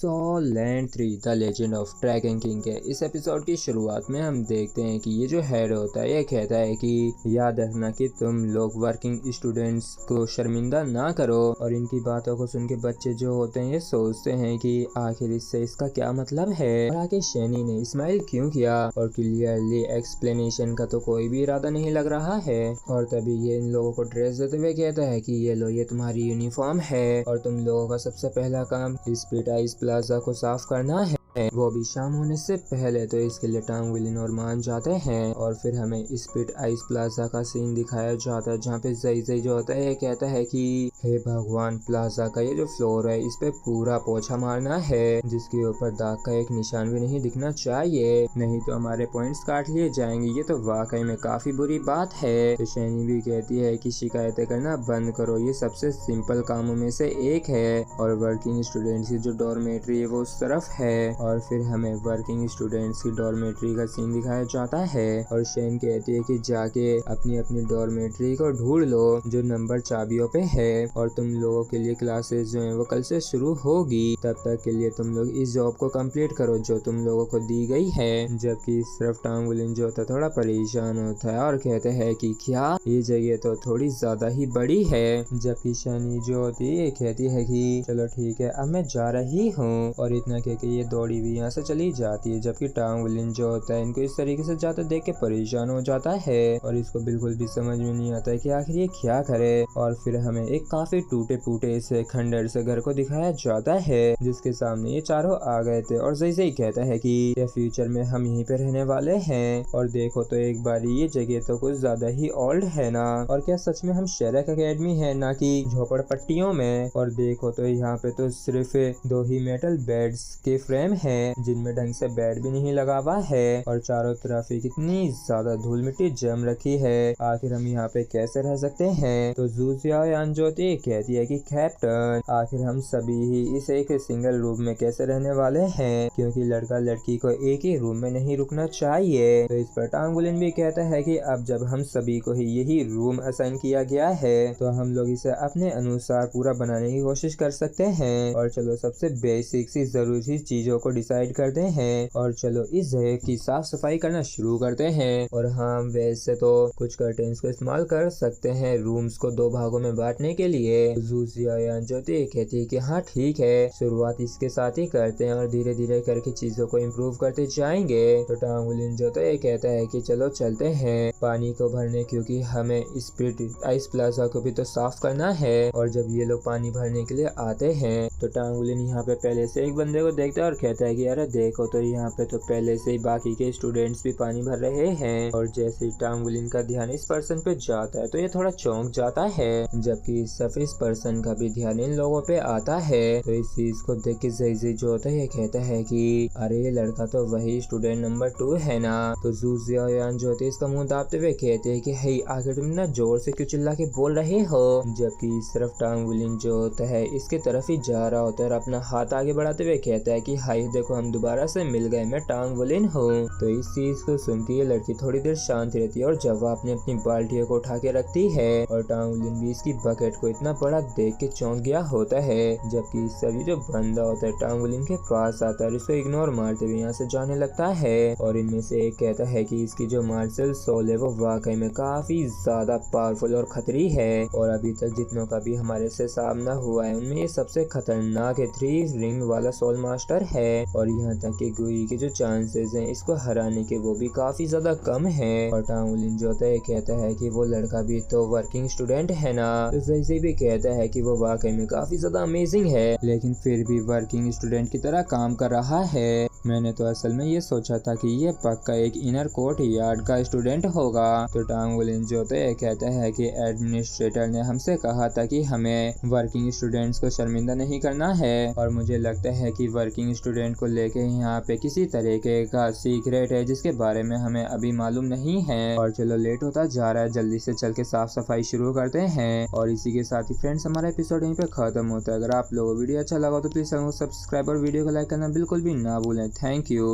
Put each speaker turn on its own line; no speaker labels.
Land 3 the legend of dragon king के इस episode की शुरुआत में हम देखते हैं कि ये जो हेड होता है ये कहता है कि याद रखना कि तुम लोग वर्किंग स्टूडेंट्स को शर्मिंदा ना करो। और इनकी बातों को सुन के बच्चे जो होते हैं ये सोचते हैं कि आखिर इससे इसका क्या मतलब है और आखिर शैनी ने स्माइल क्यों किया, और क्लियरली एक्सप्लेनेशन का तो कोई भी इरादा नहीं लग रहा है। और तभी ये इन लोगों को ड्रेस देते हुए कहता है कि ये लो, ये तुम्हारी यूनिफॉर्म है और तुम लोगों का सबसे पहला काम स्प्लिट आइस प्लाजा को साफ करना है, वो भी शाम होने से पहले। तो इसके लिए टांग विलिन और मान जाते हैं और फिर हमें स्प्लिट आइस प्लाजा का सीन दिखाया जाता है जहाँ पे जई जो होता है ये कहता है कि हे भगवान, प्लाजा का ये जो फ्लोर है इस पे पूरा पोछा मारना है जिसके ऊपर दाग का एक निशान भी नहीं दिखना चाहिए, नहीं तो हमारे पॉइंट्स काट लिए जाएंगे। ये तो वाकई में काफी बुरी बात है। तो शैनी भी कहती है कि शिकायतें करना बंद करो, ये सबसे सिंपल कामों में से एक है। और वर्किंग स्टूडेंट्स की जो डॉर्मेट्री है वो उस तरफ है और फिर हमें वर्किंग स्टूडेंट्स की डॉर्मेट्री का सीन दिखाया जाता है। और शेन कहती है कि जाके अपनी अपनी डॉर्मेट्री को ढूंढ लो जो नंबर चाबियों पे है, और तुम लोगों के लिए क्लासेस जो है वो कल से शुरू होगी, तब तक के लिए तुम लोग इस जॉब को कंप्लीट करो जो तुम लोगों को दी गई है। जबकि इस तरफ टांग विलिन जो होता है थोड़ा परेशान होता है और कहते हैं कि क्या ये जगह तो थोड़ी ज्यादा ही बड़ी है। जबकि शैनी जो होती है कहती है कि चलो ठीक है अब मैं जा रही हूँ, और इतना कह के ये दौड़ी भी यहाँ से चली जाती है। जबकि टांग विलिन जो होता है इनको इस तरीके से जाते देख के परेशान हो जाता है और इसको बिल्कुल भी समझ में नहीं आता है कि आखिर ये क्या करे। और फिर हमें एक काफी टूटे फूटे से खंडर से घर को दिखाया जाता है जिसके सामने ये चारों आ गए थे, और जैसे ही कहता है कि ये फ्यूचर में हम यहीं पे रहने वाले हैं। और देखो तो एक बारी ये जगह तो कुछ ज्यादा ही ओल्ड है ना, और क्या सच में हम शेरक एकेडमी है ना कि झोपड़पट्टियों में। और देखो तो यहाँ पे तो सिर्फ 2 ही मेटल बेड्स के फ्रेम है जिनमें ढंग से बेड भी नहीं लगा हुआ है, और चारों तरफ ही कितनी ज्यादा धूल मिट्टी जम रखी है। आखिर हम यहाँ पे कैसे रह सकते हैं। तो ज़ूज़ियाओयान ज्योति कहती है कि कैप्टन आखिर हम सभी ही इस एक सिंगल रूम में कैसे रहने वाले हैं, क्योंकि लड़का लड़की को एक ही रूम में नहीं रुकना चाहिए। तो इस पर टांग विलिन भी कहता है कि अब जब हम सभी को ही यही रूम असाइन किया गया है तो हम लोग इसे अपने अनुसार पूरा बनाने की कोशिश कर सकते हैं। और चलो सबसे बेसिक सी जरूरी चीजों को डिसाइड करते हैं और चलो इस जगह की साफ सफाई करना शुरू करते हैं। और हाँ, वैसे तो कुछ कर्टेन्स को इस्तेमाल कर सकते हैं रूम्स को 2 भागों में बांटने के लिए। ज़ूज़ियाओयान ज्योति कहती है कि हाँ ठीक है, शुरुआत इसके साथ ही करते हैं और धीरे धीरे करके चीजों को इम्प्रूव करते जाएंगे। तो टांग विलिन जो तो ये कहता है कि चलो चलते हैं पानी को भरने, क्योंकि हमें स्प्लिट आइस प्लाजा को भी तो साफ करना है। और जब ये लोग पानी भरने के लिए आते हैं तो टांग विलिन यहाँ पे पहले से एक बंदे को देखता है और कहता है कि अरे देखो तो यहाँ पे तो पहले से ही बाकी के स्टूडेंट्स भी पानी भर रहे हैं। और जैसे ही टांग विलिन का ध्यान इस पर्सन पे जाता है तो ये थोड़ा चौंक जाता है, जबकि सिर्फ इस पर्सन का भी ध्यान इन लोगों पे आता है। तो इस चीज को देख के जई जो होता है ये कहता है कि अरे ये लड़का तो वही स्टूडेंट नंबर 2 है ना। तो ज़ूज़ियाओयान जो होते इसका मुंह दाबते हुए कहते हैं कि हे आखिर तुम ना जोर से क्यों चिल्ला के बोल रहे हो। जबकि इस तरफ टांग विलिन जो होता है इसके तरफ ही जा रहा होता है और अपना हाथ आगे बढ़ाते हुए कहता है कि हाय देखो हम दोबारा से मिल गए, मैं टांग विलिन हूँ। तो इस चीज को सुन के ये लड़की थोड़ी देर शांत रहती है और जब वह अपनी अपनी बाल्टियों को उठा के रखती है, और टांग विलिन भी इसकी बकेट को इतना बड़ा देख के चौंक गया होता है। जबकि सभी जो बंदा होता है टांग विलिन के पास आता है और इसको इग्नोर मारते हुए यहाँ से जाने लगता है। और इनमें से एक कहता है कि इसकी जो मार्शल सोल है वो वाकई में काफी ज्यादा पावरफुल और खतरी है, और अभी तक जितनों का भी हमारे से सामना हुआ है उनमें ये सबसे खतरनाक है 3 रिंग वाला सोल मास्टर है। और यहाँ तक कि गुई के जो चांसेस हैं इसको हराने के वो भी काफी ज्यादा कम है। और टांग विलिन जो होता है कहता है कि वो लड़का भी तो वर्किंग स्टूडेंट है ना। तो जैसे भी कहता है कि वो वाकई में काफी ज्यादा अमेजिंग है लेकिन फिर भी वर्किंग स्टूडेंट की तरह काम कर रहा है। मैंने तो असल में ये सोचा था कि ये पक्का एक इनर कोर्ट यार्ड का स्टूडेंट होगा। तो टांग विलिन जो होता है कहता है कि एडमिनिस्ट्रेटर ने हमसे कहा था कि हमें वर्किंग स्टूडेंट्स को शर्मिंदा नहीं करना है, और मुझे लगता है कि वर्किंग स्टूडेंट को लेके यहाँ पे किसी तरीके का सीक्रेट है जिसके बारे में हमें अभी मालूम नहीं है। और चलो लेट होता जा रहा है, जल्दी से चल के साफ सफाई शुरू करते हैं। और इसी के साथ ही फ्रेंड्स हमारा एपिसोड यहीं पे खत्म होता है। अगर आप लोगों को वीडियो अच्छा लगा तो प्लीज सब्सक्राइब और वीडियो को लाइक करना बिल्कुल भी ना भूलें। Thank you.